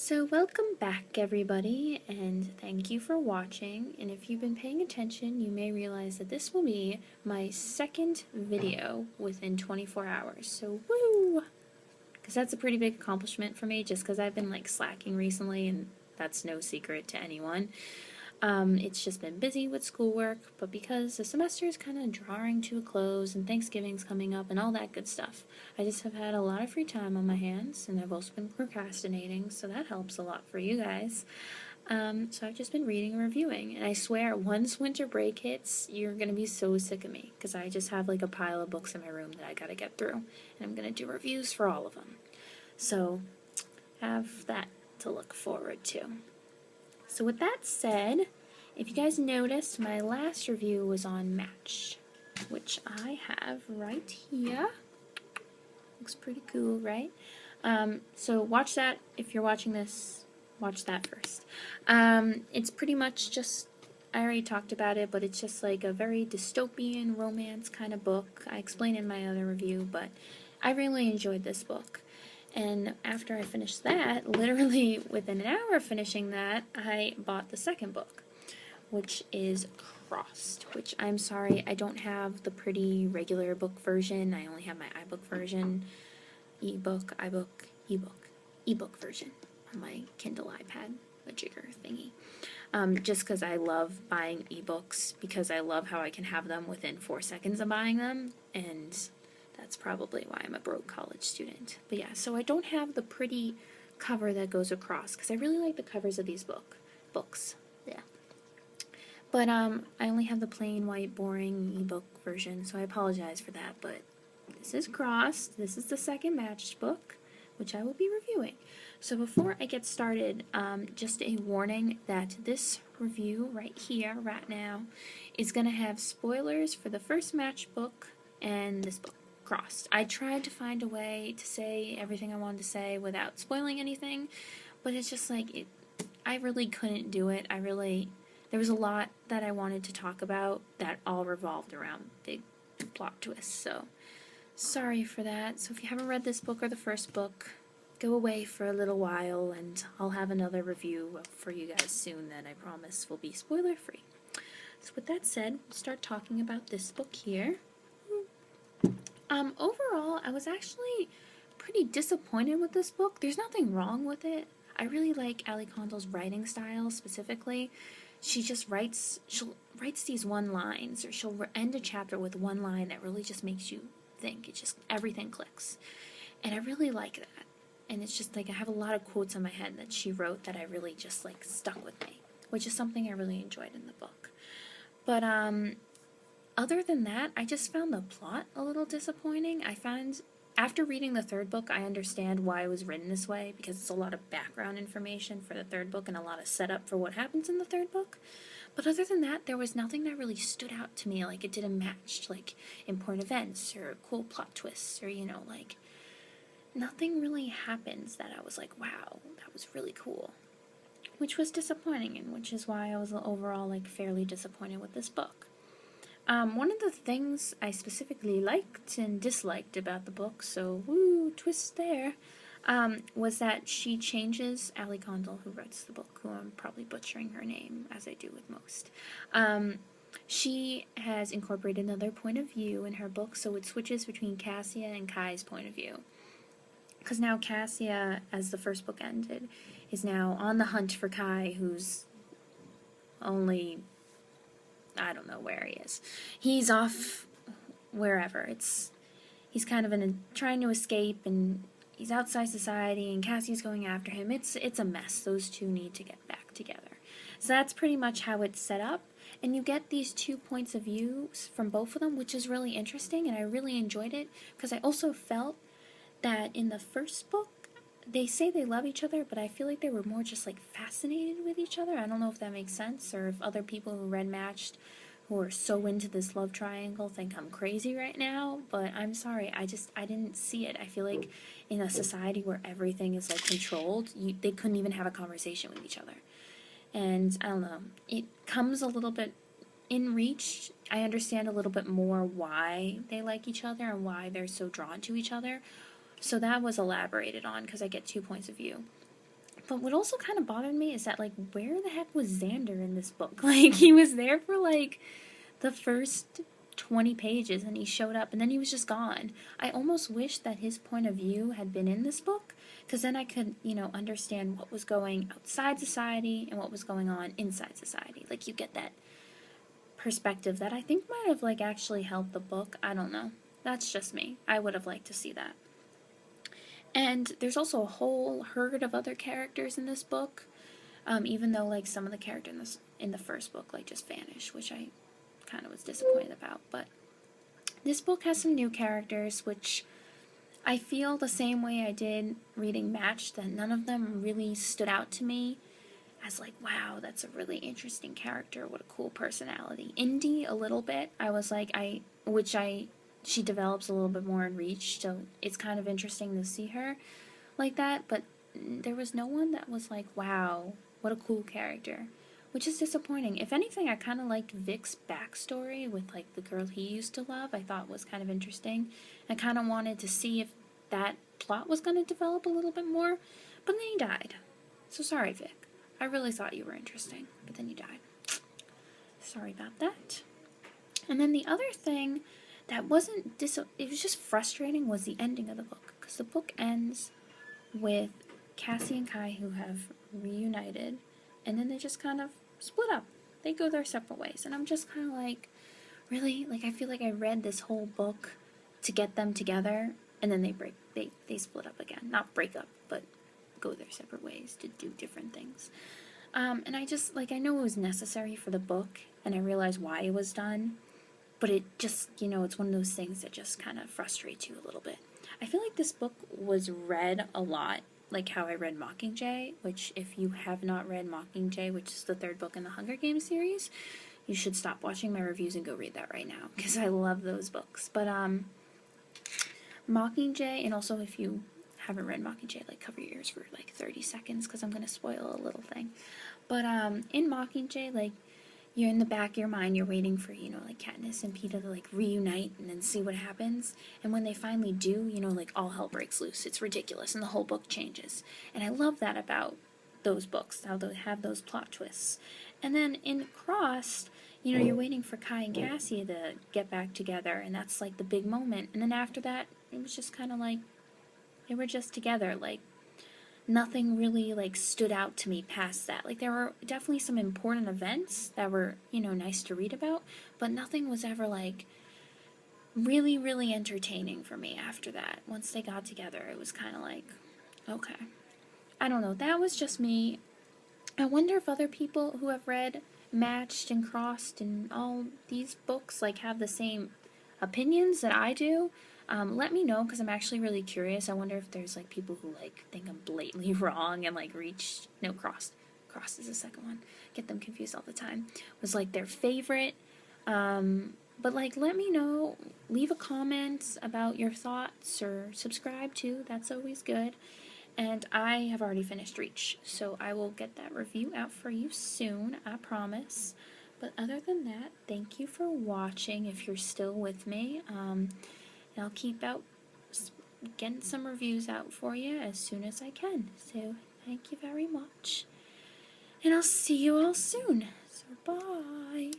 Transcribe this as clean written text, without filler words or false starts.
So welcome back everybody, and thank you for watching. And if you've been paying attention, you may realize that this will be my second video within 24 hours. So woo! Because that's a pretty big accomplishment for me, just because I've been like slacking recently, and that's no secret to anyone. It's just been busy with schoolwork, but because the semester is kind of drawing to a close and Thanksgiving's coming up and all that good stuff, I just have had a lot of free time on my hands, and I've also been procrastinating, so that helps a lot for you guys. So I've just been reading and reviewing, and I swear, once winter break hits, you're gonna be so sick of me, because I just have like a pile of books in my room that I gotta get through, and I'm gonna do reviews for all of them. So, have that to look forward to. So with that said, if you guys noticed, my last review was on Match, which I have right here. Looks pretty cool, right? So watch that. If you're watching this, watch that first. It's pretty much just, I already talked about it, but it's just like a very dystopian romance kind of book. I explained in my other review, but I really enjoyed this book. And after I finished that, literally within an hour of finishing that, I bought the second book, which is Crossed, which I'm sorry, I don't have the pretty regular book version. I only have my iBook version, ebook version on my Kindle iPad, the jigger thingy. Just because I love buying ebooks, because I love how I can have them within 4 seconds of buying them, and that's probably why I'm a broke college student. But yeah, so I don't have the pretty cover that goes across, because I really like the covers of these books. Yeah. But I only have the plain white boring ebook version, so I apologize for that. But this is Crossed. This is the second Matched book, which I will be reviewing. So before I get started, just a warning that this review right here, right now, is going to have spoilers for the first Matched book and this book, Crossed. I tried to find a way to say everything I wanted to say without spoiling anything, but it's just like, I really couldn't do it. There was a lot that I wanted to talk about that all revolved around big plot twists, so sorry for that. So if you haven't read this book or the first book, go away for a little while, and I'll have another review for you guys soon that I promise will be spoiler free. So with that said, we'll start talking about this book here. Overall, I was actually pretty disappointed with this book. There's nothing wrong with it. I really like Ali Condell's writing style specifically. She writes these one lines, or she'll end a chapter with one line that really just makes you think. Everything clicks. And I really like that. And it's just like, I have a lot of quotes in my head that she wrote that I really just like stuck with me, which is something I really enjoyed in the book. But, other than that, I just found the plot a little disappointing. After reading the third book, I understand why it was written this way, because it's a lot of background information for the third book and a lot of setup for what happens in the third book. But other than that, there was nothing that really stood out to me, like it didn't match, like important events or cool plot twists, or, like nothing really happens that I was like, wow, that was really cool. Which was disappointing, and which is why I was overall like fairly disappointed with this book. One of the things I specifically liked and disliked about the book, so woo, twist there, was that she changes, Ali Condell, who writes the book, who I'm probably butchering her name, as I do with most. She has incorporated another point of view in her book, so it switches between Cassia and Kai's point of view. Because now Cassia, as the first book ended, is now on the hunt for Kai, who's only, I don't know where he is. He's off wherever. He's kind of trying to escape, and he's outside society, and Cassie's going after him. It's a mess. Those two need to get back together. So that's pretty much how it's set up. And you get these two points of view from both of them, which is really interesting, and I really enjoyed it, because I also felt that in the first book, they say they love each other, but I feel like they were more just like fascinated with each other. I don't know if that makes sense, or if other people who read Matched, who are so into this love triangle, think I'm crazy right now, but I'm sorry, I didn't see it. I feel like in a society where everything is like controlled, they couldn't even have a conversation with each other. And I don't know, it comes a little bit in reach. I understand a little bit more why they like each other and why they're so drawn to each other. So that was elaborated on, because I get 2 points of view. But what also kind of bothered me is that, like, where the heck was Xander in this book? Like, he was there for, like, the first 20 pages and he showed up and then he was just gone. I almost wish that his point of view had been in this book, because then I could, understand what was going outside society and what was going on inside society. Like, you get that perspective that I think might have, like, actually helped the book. I don't know. That's just me. I would have liked to see that. And there's also a whole herd of other characters in this book, even though, like, some of the characters in the first book, like, just vanish, which I kind of was disappointed about. But this book has some new characters, which I feel the same way I did reading Matched, that none of them really stood out to me as, like, wow, that's a really interesting character, what a cool personality. Indy, a little bit, I was like, she develops a little bit more in Reach, so it's kind of interesting to see her like that, but there was no one that was like, wow, what a cool character, which is disappointing. If anything, I kind of liked Vic's backstory with, like, the girl he used to love. I thought was kind of interesting. I kind of wanted to see if that plot was going to develop a little bit more, but then he died. So sorry, Vic. I really thought you were interesting, but then you died. Sorry about that. And then the other thing that wasn't it was just frustrating was the ending of the book, because the book ends with Cassie and Kai, who have reunited, and then they just kind of split up. They go their separate ways, and I'm just kind of like, really? Like, I feel like I read this whole book to get them together, and then they split up again. Not break up, but go their separate ways to do different things. And I just, like, I know it was necessary for the book, and I realize why it was done, but it just, it's one of those things that just kind of frustrates you a little bit. I feel like this book was read a lot like how I read Mockingjay, which, if you have not read Mockingjay, which is the third book in the Hunger Games series, you should stop watching my reviews and go read that right now, because I love those books. But Mockingjay, and also if you haven't read Mockingjay, like, cover your ears for like 30 seconds, because I'm going to spoil a little thing. But in Mockingjay, like, you're in the back of your mind, you're waiting for, like, Katniss and Peeta to, like, reunite and then see what happens. And when they finally do, like, all hell breaks loose. It's ridiculous, and the whole book changes. And I love that about those books, how they have those plot twists. And then in Crossed, you're waiting for Kai and Cassie to get back together, and that's, like, the big moment. And then after that, it was just kind of like, they were just together, like, nothing really, like, stood out to me past that. Like, there were definitely some important events that were, nice to read about, but nothing was ever, like, really, really entertaining for me after that. Once they got together, it was kind of like, okay. I don't know, that was just me. I wonder if other people who have read Matched and Crossed and all these books, like, have the same opinions that I do. Let me know, because I'm actually really curious. I wonder if there's, like, people who, like, think I'm blatantly wrong and, like, Crossed is the second one. Get them confused all the time. Was, like, their favorite. But, like, let me know. Leave a comment about your thoughts, or subscribe too. That's always good. And I have already finished Reach, so I will get that review out for you soon, I promise. But other than that, thank you for watching if you're still with me. And I'll keep getting some reviews out for you as soon as I can. So thank you very much. And I'll see you all soon. So bye.